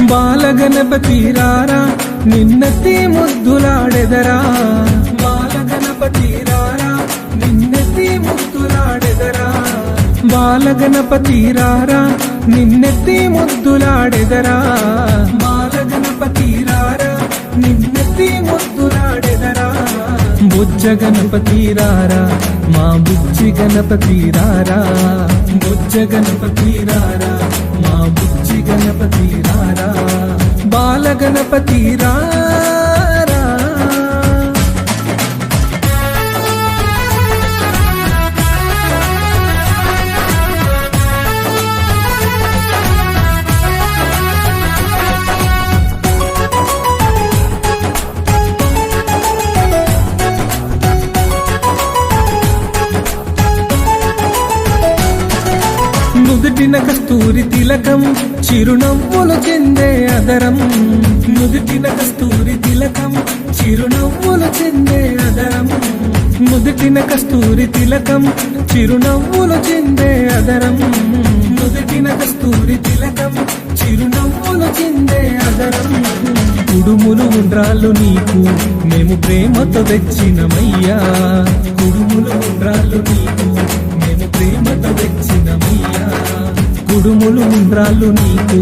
బాలగణపతి రారా నిన్నెత్తి ముద్దులాడెదరా బాలగణపతి రారా నిన్నెత్తి ముద్దులాడెదరా బాలగణపతి రారా నిన్నెత్తి ముద్దులాడెదరా బాలగణపతి రారా నిన్నెత్తి ముద్దులాడెదరా బుజ్జ గణపతి రారా మా బుజ్జి గణపతి రారా బుజ్జ గణపతి రారా మా బుజ్జి గణపతి రారా బాలగణపతి రారా నుదుటిన కస్తూరి తిలకం చిరునవ్వులు చెందే అదరం నుదుటిన కస్తూరి తిలకం చిరునవ్వులు చెందే అదరం నుదుటిన కస్తూరి తిలకం చిరునవ్వులు చెందే అదరం నుదుటిన కస్తూరి తిలకం చిరునవ్వులు చెందే అదరం కుడుములు ఉండ్రాళ్ళు నీకు మేము ప్రేమతో తెచ్చినమయ్యా కుడుములు ఉండ్రాళ్ళు నీకు మేము ప్రేమతో తెచ్చినమయ్యా కుడుములు ఉండ్రాళ్ళు నీకు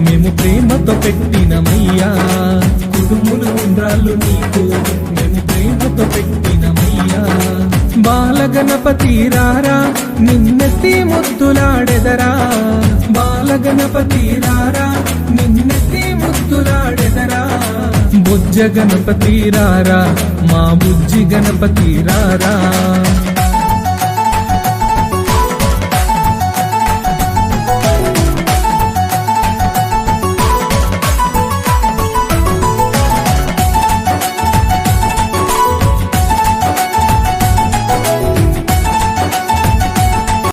మేము ప్రేమతో పెట్టినమయ్యా కుడుములు ఉండ్రాళ్ళు నీకు మేము ప్రేమతో పెట్టినమయ్యా బాలగణపతి రారా నిన్నెత్తి ముద్దులాడెదరా బాలగణపతి రారా నిన్నెత్తి ముద్దులాడెదరా బుజ్జ గణపతి రారా మా బుజ్జి గణపతి రారా